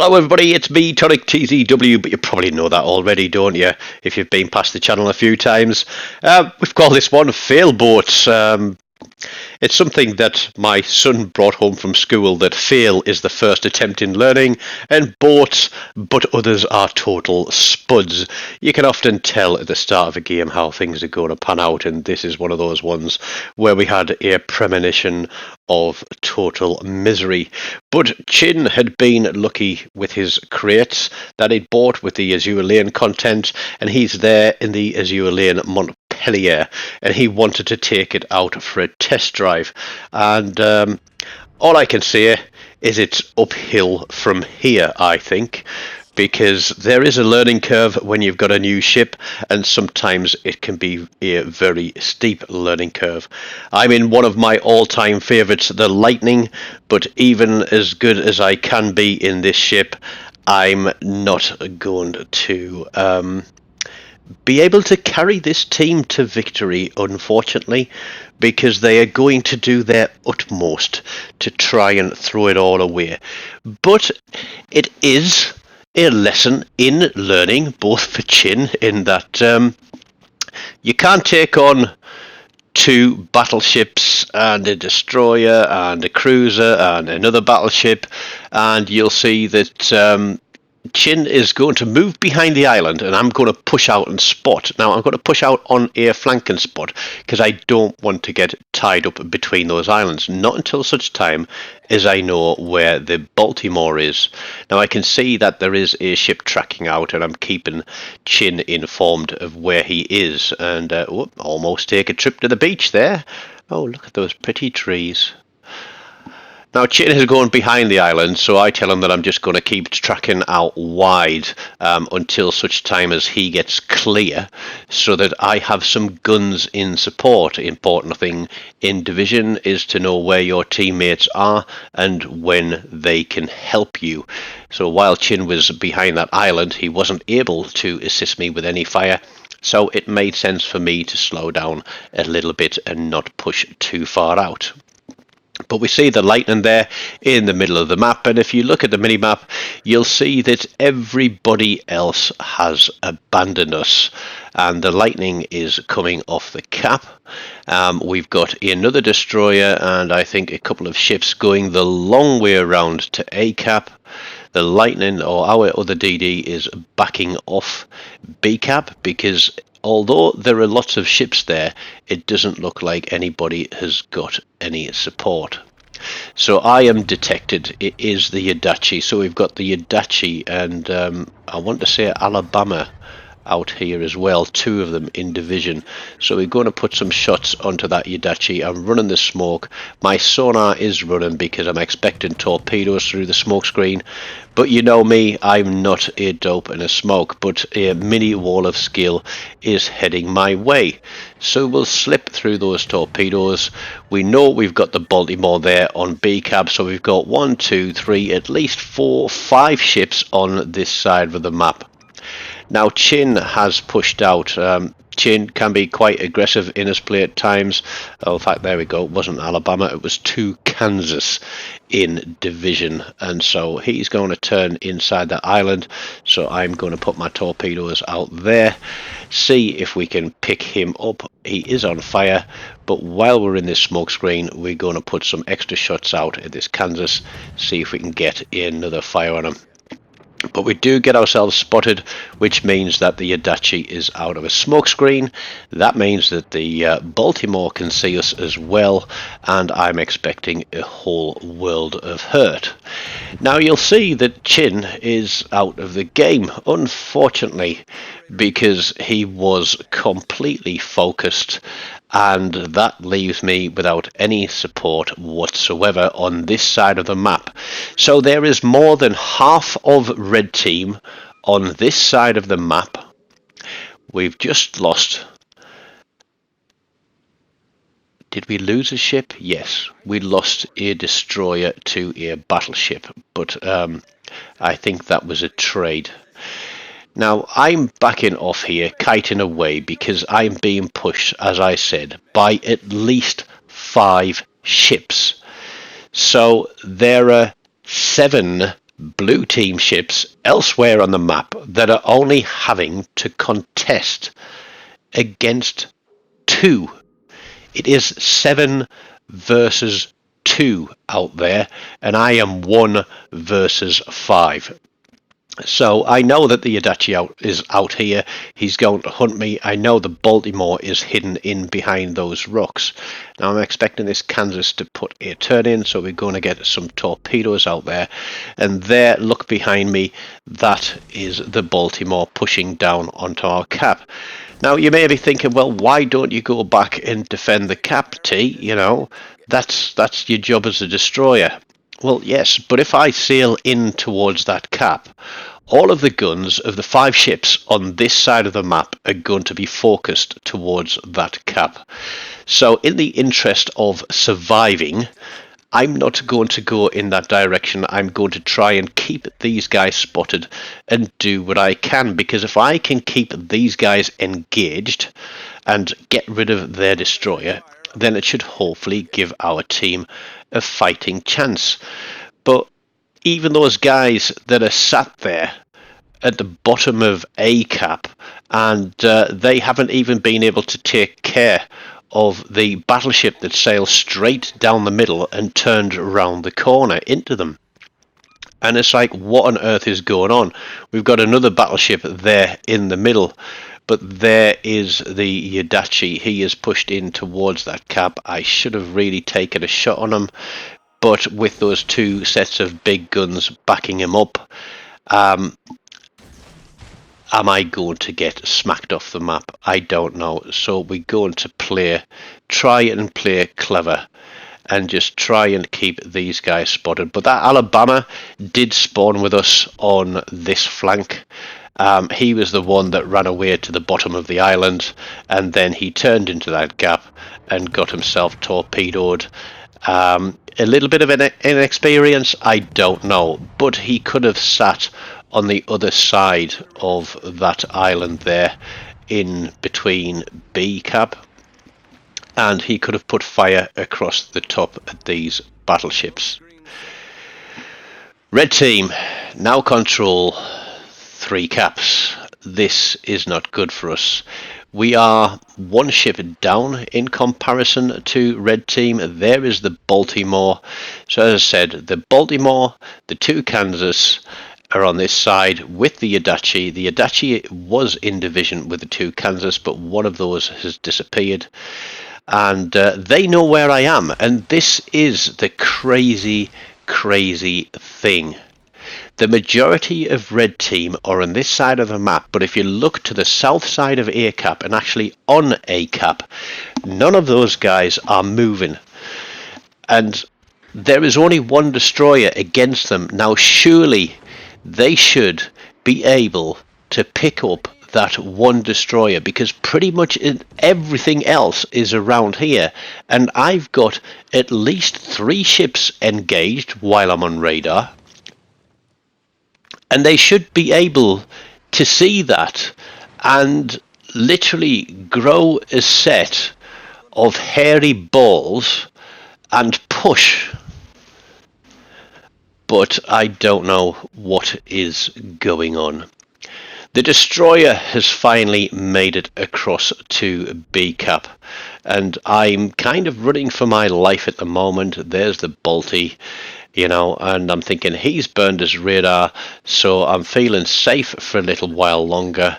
Hello everybody, it's me, TONIK TZW, but you probably know that already, don't you, if you've been past the channel a few times. We've called this one F.A.I.L.B.O.A.T.S. It's something that my son brought home from school, that fail is the first attempt in learning, and boats, but others are total spuds. You can often tell at the start of a game how things are going to pan out, and this is one of those ones where we had a premonition of total misery. But Chin had been lucky with his crates that he'd bought with the Azure Lane content, and he's there in the Azure Lane Montpellier, and he wanted to take it out for a test drive. And all I can say is it's uphill from here, I think, because there is a learning curve when you've got a new ship, and sometimes it can be a very steep learning curve. I'm in one of my all-time favourites, the Lightning, but even as good as I can be in this ship, I'm not going to be able to carry this team to victory, unfortunately, because they are going to do their utmost to try and throw it all away. But it is a lesson in learning, both for Chin, in that you can't take on two battleships and a destroyer and a cruiser and another battleship, and you'll see that Chin is going to move behind the island, and I'm going to push out and spot. Now, I'm going to push out on a flanking spot because I don't want to get tied up between those islands. Not until such time as I know where the Baltimore is. Now, I can see that there is a ship tracking out, and I'm keeping Chin informed of where he is. And almost take a trip to the beach there. Oh, look at those pretty trees. Now, Chin is going behind the island, so I tell him that I'm just going to keep tracking out wide until such time as he gets clear, so that I have some guns in support. Important thing in Division is to know where your teammates are and when they can help you. So while Chin was behind that island, he wasn't able to assist me with any fire. So it made sense for me to slow down a little bit and not push too far out. But we see the Lightning there in the middle of the map, and if you look at the mini-map, you'll see that everybody else has abandoned us, and the Lightning is coming off the cap. We've got another destroyer, and I think a couple of ships going the long way around to A cap. The Lightning, or our other DD, is backing off B cap because although there are lots of ships there, it doesn't look like anybody has got any support. So I am detected. It is the Adachi. So we've got the Adachi and I want to say Alabama out here as well, two of them in Division. So we're going to put some shots onto that Adachi. I'm running the smoke. My sonar is running because I'm expecting torpedoes through the smoke screen. But you know me, I'm not a dope in a smoke, but a mini wall of skill is heading my way. So we'll slip through those torpedoes. We know we've got the Baltimore there on B cab, so we've got 1, 2, 3, at least 4, 5 ships on this side of the map. Now, Chin has pushed out. Chin can be quite aggressive in his play at times. Oh, in fact, there we go. It wasn't Alabama. It was 2 Kansas in Division. And so he's going to turn inside that island. So I'm going to put my torpedoes out there. See if we can pick him up. He is on fire. But while we're in this smoke screen, we're going to put some extra shots out at this Kansas. See if we can get another fire on him. But we do get ourselves spotted, which means that the Adachi is out of a smoke screen. That means that the Baltimore can see us as well, and I'm expecting a whole world of hurt. Now you'll see that Chin is out of the game, unfortunately, because he was completely focused, and that leaves me without any support whatsoever on this side of the map. So there is more than half of red team on this side of the map. We've just lost. Did we lose a ship? Yes, we lost a destroyer to a battleship, but I think that was a trade. Now, I'm backing off here, kiting away, because I'm being pushed, as I said, by at least 5 ships. So there are 7 blue team ships elsewhere on the map that are only having to contest against 2. It is 7 versus 2 out there, and I am 1 versus 5. So I know that the Adachi is out here. He's going to hunt me. I know the Baltimore is hidden in behind those rocks. Now I'm expecting this Kansas to put a turn in, so we're going to get some torpedoes out there. And there, look behind me, that is the Baltimore pushing down onto our cap. Now you may be thinking, well, why don't you go back and defend the cap, T? You know, that's your job as a destroyer. Well, yes, but if I sail in towards that cap, all of the guns of the 5 ships on this side of the map are going to be focused towards that cap. So in the interest of surviving, I'm not going to go in that direction. I'm going to try and keep these guys spotted and do what I can, because if I can keep these guys engaged and get rid of their destroyer, then it should hopefully give our team a fighting chance. But even those guys that are sat there at the bottom of A cap, and they haven't even been able to take care of the battleship that sailed straight down the middle and turned around the corner into them. And it's like, what on earth is going on? We've got another battleship there in the middle, but there is the Adachi. He is pushed in towards that cap. I should have really taken a shot on him, but with those 2 sets of big guns backing him up, am I going to get smacked off the map? I don't know. So we're going to try and play clever and just try and keep these guys spotted. But that Alabama did spawn with us on this flank. He was the one that ran away to the bottom of the island, and then he turned into that gap and got himself torpedoed. A little bit of an inexperience, I don't know, but he could have sat on the other side of that island there in between B cap, and he could have put fire across the top of these battleships. Red team now control 3 caps. This is not good for us. We are 1 ship down in comparison to red team. There is the Baltimore. So as I said, the Baltimore, the 2 Kansas are on this side with the Adachi. The Adachi was in division with the 2 Kansas, but one of those has disappeared. And they know where I am. And this is the crazy thing. The majority of red team are on this side of the map, but if you look to the south side of A cap and actually on A cap, none of those guys are moving. And there is only 1 destroyer against them. Now surely they should be able to pick up that 1 destroyer, because pretty much everything else is around here, and I've got at least 3 ships engaged while I'm on radar, and they should be able to see that and literally grow a set of hairy balls and push. But I don't know what is going on. The destroyer has finally made it across to B cap, and I'm kind of running for my life at the moment. There's the Balti, you know, and I'm thinking he's burned his radar, so I'm feeling safe for a little while longer.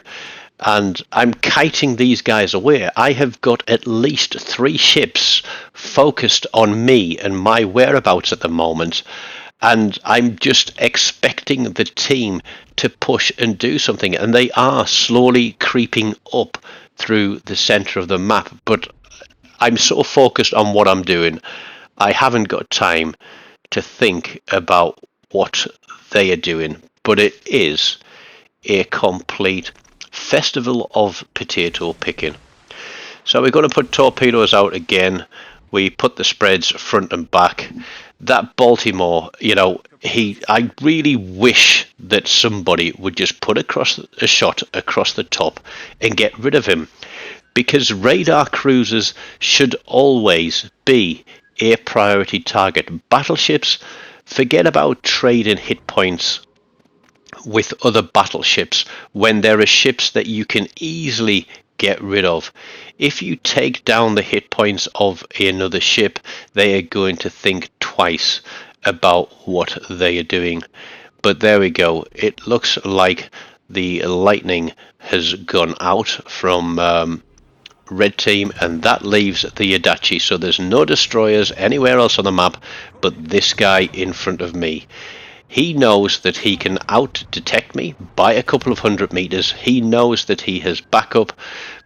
And I'm kiting these guys away. I have got at least 3 ships focused on me and my whereabouts at the moment, and I'm just expecting the team to push and do something, and they are slowly creeping up through the center of the map, but I'm so focused on what I'm doing, I haven't got time to think about what they are doing. But it is a complete festival of potato picking. So we're going to put torpedoes out again. We put the spreads front and back. That Baltimore, you know, I really wish that somebody would just put a shot across the top and get rid of him, because radar cruisers should always be a priority target. Battleships, Forget about trading hit points with other battleships when there are ships that you can easily get rid of. If you take down the hit points of another ship, they are going to think twice about what they are doing. But there we go. It looks like the lightning has gone out from red team, and that leaves the Adachi. So there's no destroyers anywhere else on the map but this guy in front of me. He knows that he can out detect me by a couple of 100 meters. He knows that he has backup,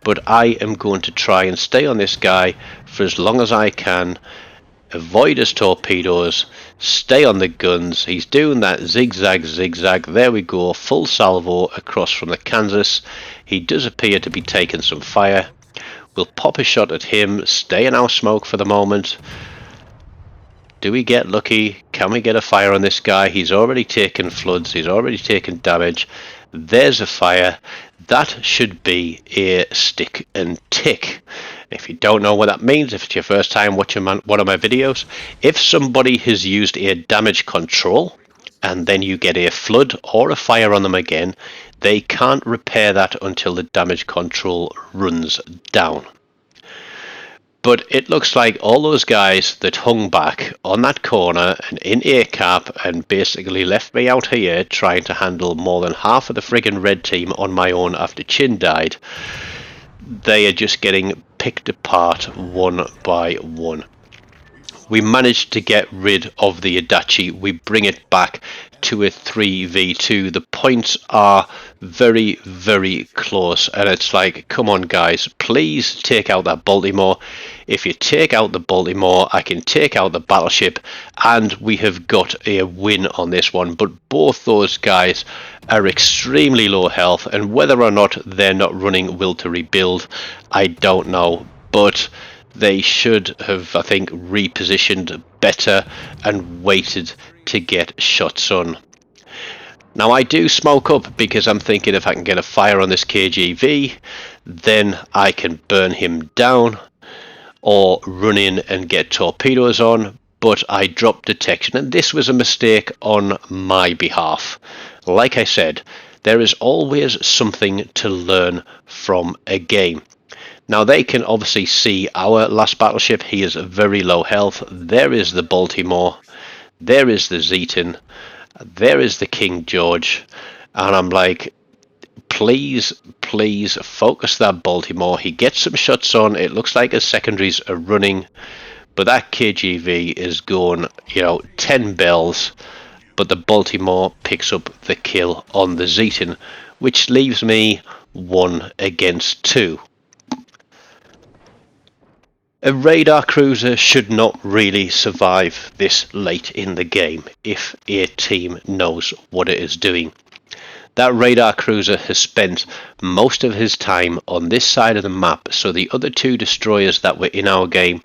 but I am going to try and stay on this guy for as long as I can, avoid his torpedoes, stay on the guns. He's doing that zigzag. There we go, full salvo across from the Kansas. He does appear to be taking some fire. We'll pop a shot at him, stay in our smoke for the moment. Do we get lucky? Can we get a fire on this guy? He's already taken floods. He's already taken damage. There's a fire. That should be a stick and tick. If you don't know what that means, if it's your first time watching one of my videos, if somebody has used a damage control and then you get a flood or a fire on them again, they can't repair that until the damage control runs down. But it looks like all those guys that hung back on that corner and in a cap and basically left me out here trying to handle more than half of the friggin' red team on my own after Chin died, they are just getting picked apart one by one. We managed to get rid of the Adachi. We bring it back to a 3v2. The points are very, very close, and it's like, come on guys, please take out that Baltimore. If you take out the Baltimore, I can take out the battleship, and we have got a win on this one. But both those guys are extremely low health, and whether or not they're not running Will to Rebuild, I don't know. But they should have, I think, repositioned better and waited to get shots on. Now I do smoke up because I'm thinking if I can get a fire on this KGV, then I can burn him down or run in and get torpedoes on, but I dropped detection, and this was a mistake on my behalf. Like I said, there is always something to learn from a game. Now they can obviously see our last battleship. He is very low health. There is the Baltimore. There is the Zeton. There is the King George. And I'm like, please focus that Baltimore. He gets some shots on. It looks like his secondaries are running. But that KGV is going, 10 bells. But the Baltimore picks up the kill on the Zeton, which leaves me 1 against 2. A radar cruiser should not really survive this late in the game if a team knows what it is doing. That radar cruiser has spent most of his time on this side of the map, so the other 2 destroyers that were in our game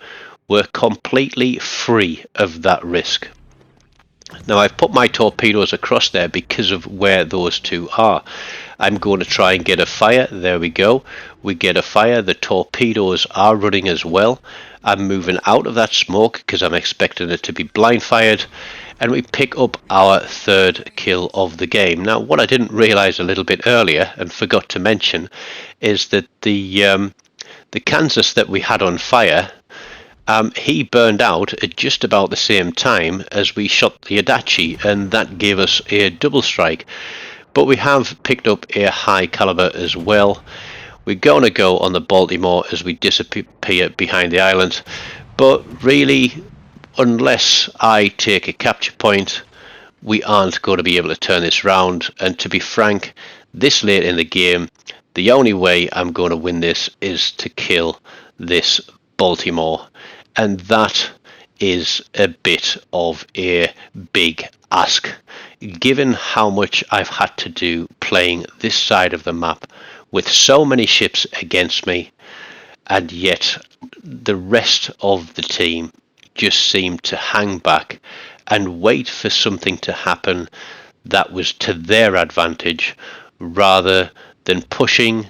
were completely free of that risk. Now I've put my torpedoes across there because of where those 2 are. I'm going to try and get a fire. There we go. We get a fire. The torpedoes are running as well. I'm moving out of that smoke because I'm expecting it to be blind fired. And we pick up our 3rd kill of the game. Now what I didn't realize a little bit earlier and forgot to mention is that the Kansas that we had on fire, he burned out at just about the same time as we shot the Adachi, and that gave us a double strike. But we have picked up a high caliber as well. We're going to go on the Baltimore as we disappear behind the island. But really, unless I take a capture point, we aren't going to be able to turn this round. And to be frank, this late in the game, the only way I'm going to win this is to kill this Baltimore. And that is a bit of a big ask, given how much I've had to do playing this side of the map with so many ships against me, and yet the rest of the team just seemed to hang back and wait for something to happen that was to their advantage rather than pushing.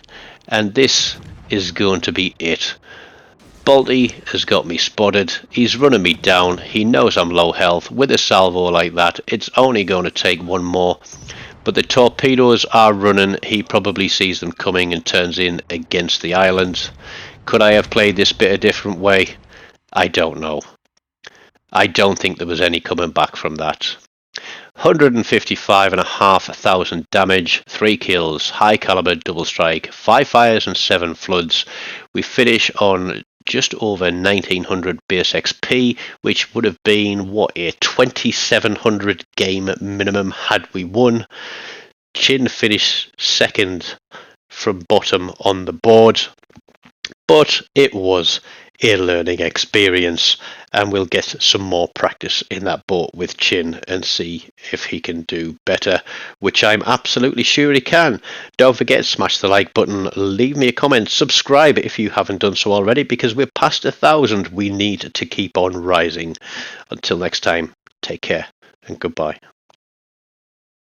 And this is going to be it. Balti has got me spotted. He's running me down. He knows I'm low health. With a salvo like that, it's only going to take one more. But the torpedoes are running. He probably sees them coming and turns in against the island. Could I have played this bit a different way? I don't know. I don't think there was any coming back from that. 155,500 damage, 3 kills, high caliber double strike, 5 fires and 7 floods. We finish on just over 1900 base XP, which would have been what, a 2700 game minimum had we won. Chin finished second from bottom on the board, but it was a learning experience, and we'll get some more practice in that boat with Chin and see if he can do better, which I'm absolutely sure he can. Don't forget, smash the like button, leave me a comment, subscribe if you haven't done so already, because we're past 1,000. We need to keep on rising. Until next time, take care and goodbye.